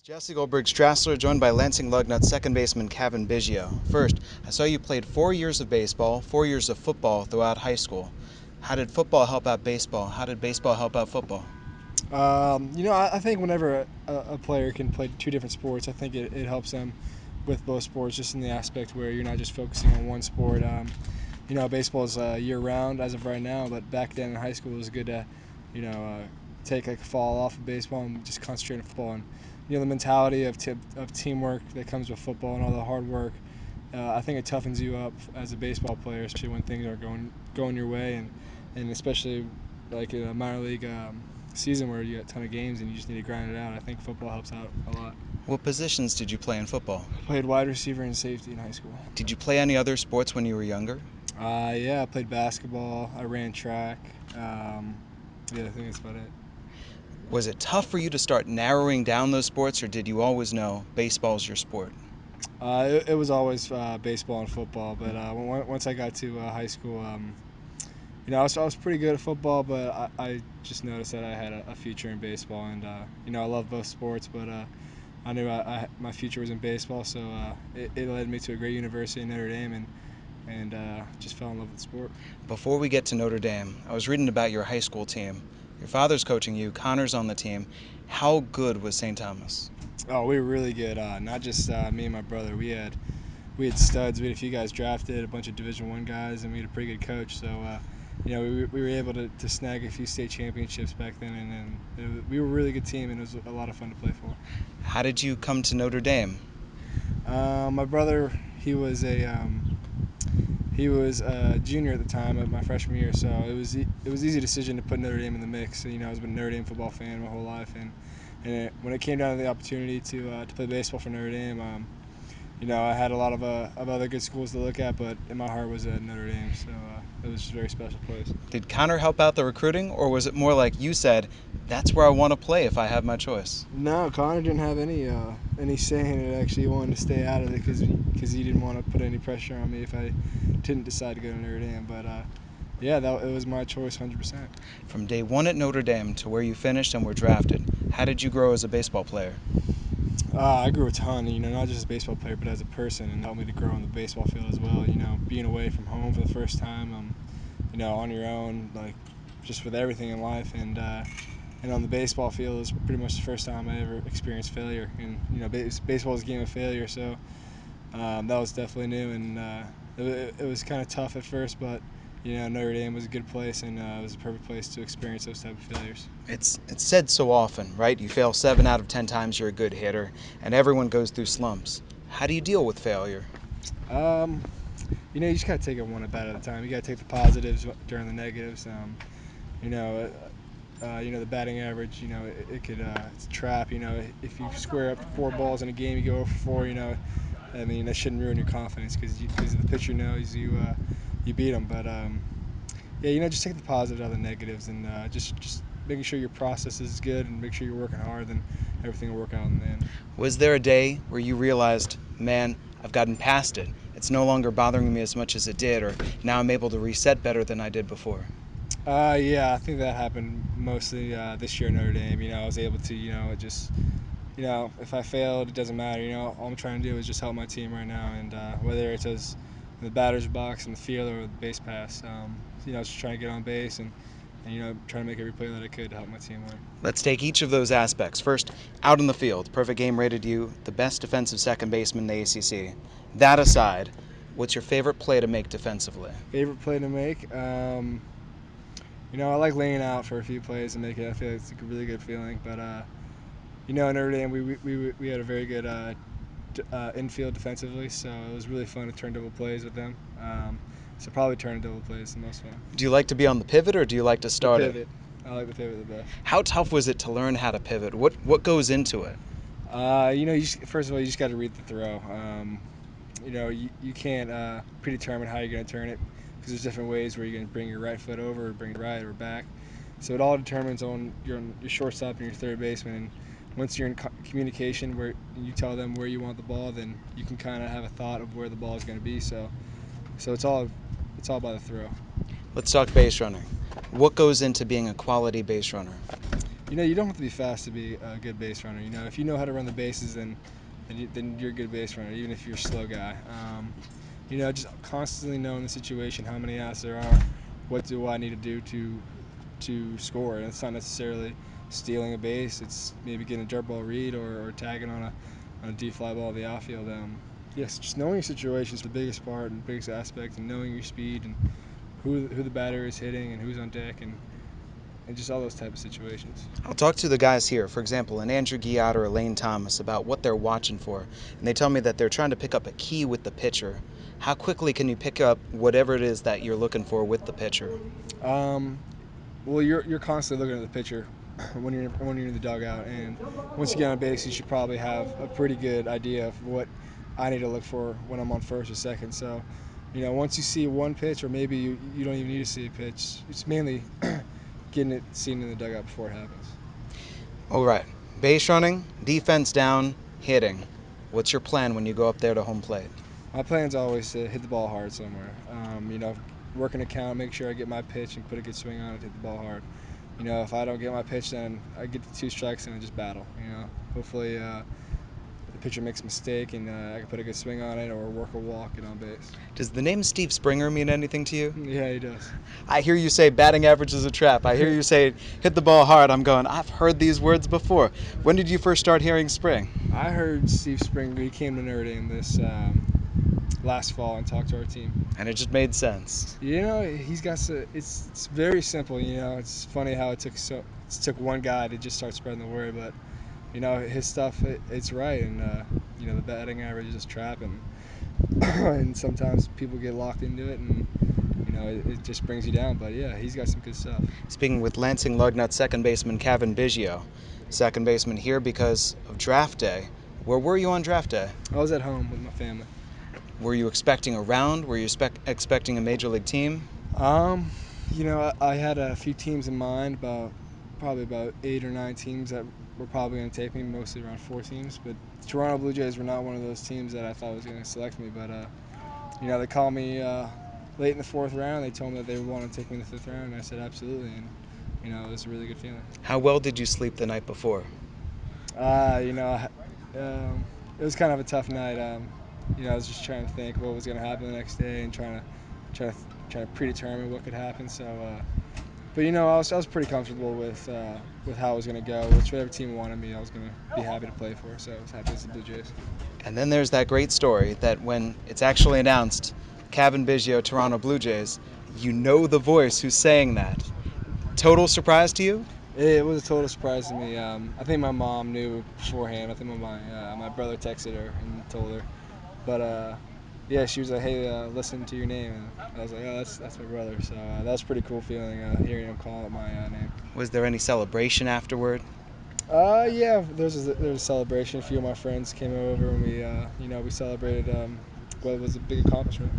Jesse Goldberg-Strassler, joined by Lansing Lugnuts second baseman Cavan Biggio. First, I saw you played 4 years of baseball, 4 years of football throughout high school. How did football help out baseball? How did baseball help out football? I think whenever a player can play two different sports, I think it helps them with both sports, just in the aspect where you're not just focusing on one sport. Baseball is year-round as of right now, but back then in high school it was good to, take like a fall off of baseball and just concentrate on football. And the mentality of teamwork that comes with football and all the hard work, I think it toughens you up as a baseball player, especially when things are going your way, and especially like in a minor league season where you got a ton of games and you just need to grind it out. I think football helps out a lot. What positions did you play in football? I played wide receiver and safety in high school. Did you play any other sports when you were younger? Yeah, I played basketball. I ran track. I think that's about it. Was it tough for you to start narrowing down those sports, or did you always know baseball's your sport? It was always baseball and football, but once I got to high school, I was pretty good at football, but I just noticed that I had a future in baseball, and I love both sports, but I knew my future was in baseball, so it led me to a great university in Notre Dame, and just fell in love with the sport. Before we get to Notre Dame, I was reading about your high school team. Your father's coaching you, Connor's on the team. How good was St. Thomas? Oh, we were really good. Not just me and my brother. We had studs. We had a few guys drafted, a bunch of Division I guys, and we had a pretty good coach. So, we were able to snag a few state championships back then, and we were a really good team, and it was a lot of fun to play for. How did you come to Notre Dame? My brother, he was a junior at the time of my freshman year, so it was an easy decision to put Notre Dame in the mix. I've been a Notre Dame football fan my whole life, and when it came down to the opportunity to play baseball for Notre Dame, I had a lot of other good schools to look at, but in my heart was at Notre Dame, so it was just a very special place. Did Connor help out the recruiting, or was it more like you said, that's where I want to play if I have my choice? No, Connor didn't have any say in it. Actually, he wanted to stay out of it because he didn't want to put any pressure on me if I didn't decide to go to Notre Dame. But it was my choice 100%. From day one at Notre Dame to where you finished and were drafted, how did you grow as a baseball player? I grew a ton, not just as a baseball player, but as a person, and helped me to grow on the baseball field as well. Being away from home for the first time, on your own, like just with everything in life, and on the baseball field is pretty much the first time I ever experienced failure. And baseball is a game of failure, so that was definitely new, and it was kind of tough at first, but Notre Dame was a good place, and it was a perfect place to experience those type of failures. It's said so often, right? You fail 7 out of 10 times, you're a good hitter, and everyone goes through slumps. How do you deal with failure? You just gotta take it one at bat at a time. You gotta take the positives during the negatives. The batting average, it's a trap. If you square up 4 balls in a game, you go 0 for 4. That shouldn't ruin your confidence because the pitcher knows you beat them. But just take the positives out of the negatives, and just making sure your process is good and make sure you're working hard, then everything will work out in the end. Was there a day where you realized, man, I've gotten past it. It's no longer bothering me as much as it did, or now I'm able to reset better than I did before? I think that happened mostly this year at Notre Dame. I was able to, if I failed, it doesn't matter. All I'm trying to do is just help my team right now, and whether it's as in the batter's box, in the field, or the base pass, just trying to get on base and trying to make every play that I could to help my team win. Let's take each of those aspects. First, out in the field, perfect game rated you the best defensive second baseman in the ACC. That aside, what's your favorite play to make defensively? Favorite play to make? I like laying out for a few plays and make it. I feel like it's a really good feeling. But at Notre Dame, we had a very good infield defensively, so it was really fun to turn double plays with them. So probably turning double plays is the most fun. Do you like to be on the pivot, or do you like to start The pivot. I like the pivot the best. How tough was it to learn how to pivot? What goes into it? First of all, you just got to read the throw. You can't predetermine how you're going to turn it because there's different ways where you're going to bring your right foot over, or bring it right or back. So it all determines on your shortstop and your third baseman. And once you're in communication where you tell them where you want the ball, then you can kind of have a thought of where the ball is going to be. So it's all by the throw. Let's talk base running. What goes into being a quality base runner? You don't have to be fast to be a good base runner. If you know how to run the bases, then you're a good base runner, even if you're a slow guy. Just constantly knowing the situation, how many outs there are, what do I need to do to score. And it's not necessarily stealing a base. It's maybe getting a dirt ball read or tagging on a deep fly ball to the outfield. Yes, just knowing your situation is the biggest part and biggest aspect, and knowing your speed and who the batter is hitting and who's on deck and just all those type of situations. I'll talk to the guys here, for example, an Andrew Guillotte or a Lane Thomas, about what they're watching for. And they tell me that they're trying to pick up a key with the pitcher. How quickly can you pick up whatever it is that you're looking for with the pitcher? Well, you're constantly looking at the pitcher when you're in the dugout, and once you get on base, you should probably have a pretty good idea of what I need to look for when I'm on first or second. So, once you see one pitch, or maybe you don't even need to see a pitch, it's mainly getting it seen in the dugout before it happens. All right, base running, defense down, hitting. What's your plan when you go up there to home plate? My plan's always to hit the ball hard somewhere. Working a count, make sure I get my pitch and put a good swing on it, hit the ball hard. If I don't get my pitch, then I get the 2 strikes and I just battle. Hopefully the pitcher makes a mistake and I can put a good swing on it or work a walk and on base. Does the name Steve Springer mean anything to you? Yeah, he does. I hear you say batting average is a trap. I hear you say hit the ball hard. I'm going, I've heard these words before. When did you first start hearing Spring? I heard Steve Springer. He came to Notre Dame this last fall and talked to our team. And it just made sense. He's got it's very simple. It's funny how it took one guy to just start spreading the word, but his stuff it's right, and the batting average is a trap, and sometimes people get locked into it, and it just brings you down. But yeah, he's got some good stuff. Speaking with Lansing Lugnuts second baseman Cavan Biggio, second baseman here because of draft day. Where were you on draft day? I was at home with my family. Were you expecting a round? Were you expecting a major league team? I had a few teams in mind, probably about 8 or 9 teams that were probably going to take me, mostly around 4 teams. But the Toronto Blue Jays were not one of those teams that I thought was going to select me. But they called me late in the 4th round. They told me that they would want to take me in the 5th round, and I said absolutely. And it was a really good feeling. How well did you sleep the night before? It was kind of a tough night. I was just trying to think what was going to happen the next day and trying to predetermine what could happen. So, but I was pretty comfortable with how it was going to go. Whichever team wanted me, I was going to be happy to play for. So I was happy as the Blue Jays. And then there's that great story that when it's actually announced, Cavan Biggio, Toronto Blue Jays, you know the voice who's saying that. Total surprise to you? It was a total surprise to me. I think my mom knew beforehand. I think my brother texted her and told her. But yeah, she was like, "Hey, listen to your name," and I was like, "Oh, that's my brother." So that was a pretty cool feeling hearing him call out my name. Was there any celebration afterward? Yeah, there was a celebration. A few of my friends came over and we celebrated what was a big accomplishment.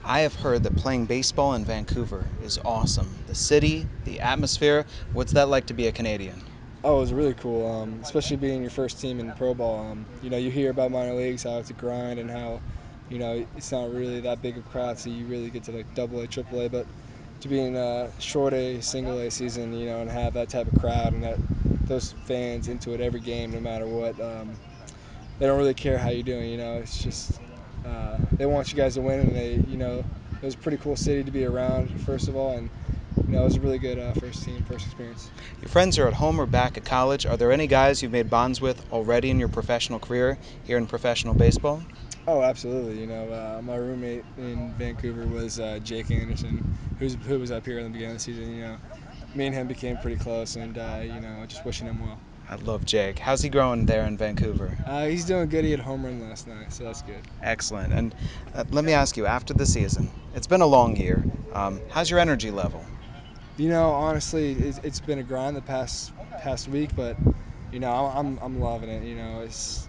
I have heard that playing baseball in Vancouver is awesome. The city, the atmosphere. What's that like to be a Canadian? Oh, it was really cool, especially being your first team in pro ball. You hear about minor leagues, how it's a grind, and how, it's not really that big of a crowd, so you really get to like double A, triple A. But to be in a short A, single A season, and have that type of crowd and those fans into it every game, no matter what, they don't really care how you're doing. It's just they want you guys to win, and it was a pretty cool city to be around, first of all, and it was a really good first experience. Your friends are at home or back at college. Are there any guys you've made bonds with already in your professional career here in professional baseball? Oh, absolutely. My roommate in Vancouver was Jake Anderson, who was up here in the beginning of the season. Me and him became pretty close, and just wishing him well. I love Jake. How's he growing there in Vancouver? He's doing good. He had a home run last night, so that's good. Excellent. And let me ask you, after the season, it's been a long year. How's your energy level? Honestly, it's been a grind the past week, but I'm loving it. It's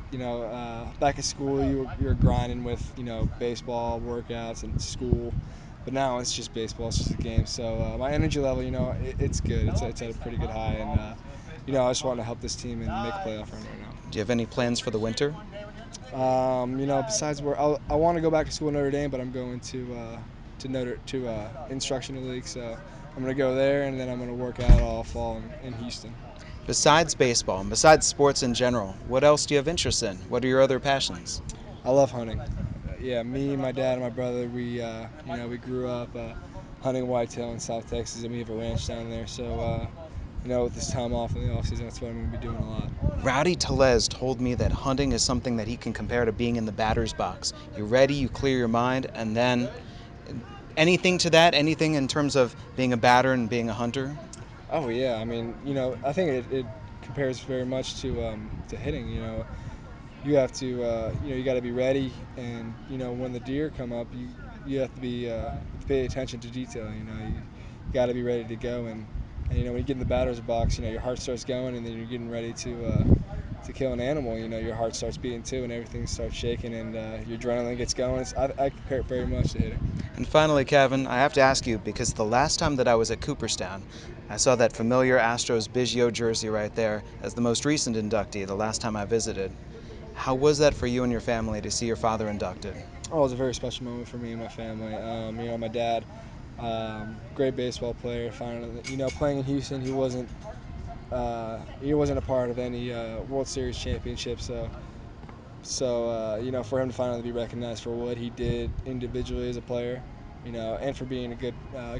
back at school you're grinding with baseball workouts and school, but now it's just baseball. It's just a game. So my energy level, it's good. It's at a pretty good high, and I just want to help this team and make a playoff run right now. Do you have any plans for the winter? Besides I want to go back to school in Notre Dame, but I'm going to instructional league. So I'm going to go there, and then I'm going to work out all fall in Houston. Besides baseball and besides sports in general, what else do you have interest in? What are your other passions? I love hunting. Yeah, me, my dad, and my brother, we grew up hunting whitetail in South Texas, and we have a ranch down there. So, with this time off in the off season, that's what I'm going to be doing a lot. Rowdy Tellez told me that hunting is something that he can compare to being in the batter's box. You're ready, you clear your mind, and then anything to that? Anything in terms of being a batter and being a hunter? Oh yeah, I mean, I think it compares very much to hitting. You have to, you got to be ready, and when the deer come up, you have to pay attention to detail. You got to be ready to go, and when you get in the batter's box, your heart starts going, and then you're getting ready to kill an animal. Your heart starts beating too, and everything starts shaking, and your adrenaline gets going. I compare it very much to hitting. And finally, Cavan, I have to ask you because the last time that I was at Cooperstown, I saw that familiar Astros Biggio jersey right there as the most recent inductee the last time I visited. How was that for you and your family to see your father inducted? Oh, it was a very special moment for me and my family. My dad, great baseball player. Finally, playing in Houston, he wasn't a part of any World Series championship. So for him to finally be recognized for what he did individually as a player, and for being a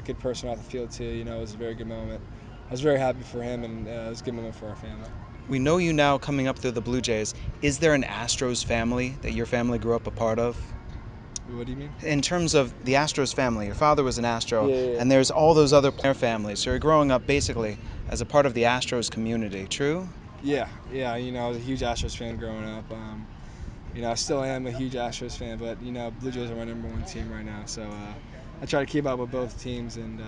good person off the field too, it was a very good moment. I was very happy for him, and it was a good moment for our family. We know you now coming up through the Blue Jays. Is there an Astros family that your family grew up a part of? What do you mean? In terms of the Astros family, your father was an Astro, Yeah, yeah, yeah. and there's all those other player families. So you're growing up basically as a part of the Astros community, true? Yeah. I was a huge Astros fan growing up. I still am a huge Astros fan, but Blue Jays are my number one team right now. So I try to keep up with both teams and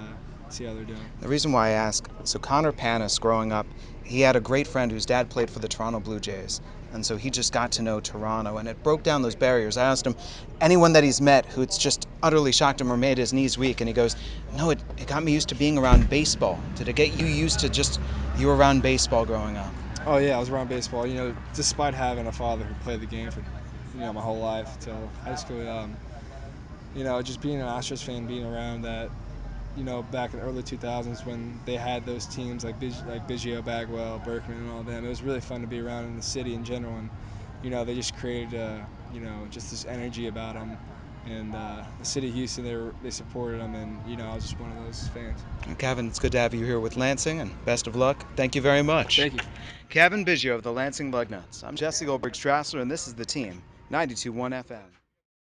see how they're doing. The reason why I ask, so Connor Panis, growing up, he had a great friend whose dad played for the Toronto Blue Jays. And so he just got to know Toronto, and it broke down those barriers. I asked him, anyone that he's met who it's just utterly shocked him or made his knees weak, and he goes, no, it got me used to being around baseball. Did it get you used to just, you were around baseball growing up? Oh yeah, I was around baseball. Despite having a father who played the game for my whole life till high school. Just being an Astros fan, being around that. Back in the early 2000s when they had those teams like Biggio, Bagwell, Berkman, and all them. It was really fun to be around in the city in general, and they just created just this energy about them. And the city of Houston, they supported them, and I was just one of those fans. Cavan, it's good to have you here with Lansing, and best of luck. Thank you very much. Thank you. Cavan Biggio of the Lansing Lugnuts. I'm Jesse Goldberg Strassler, and this is The Team, 92.1 FM.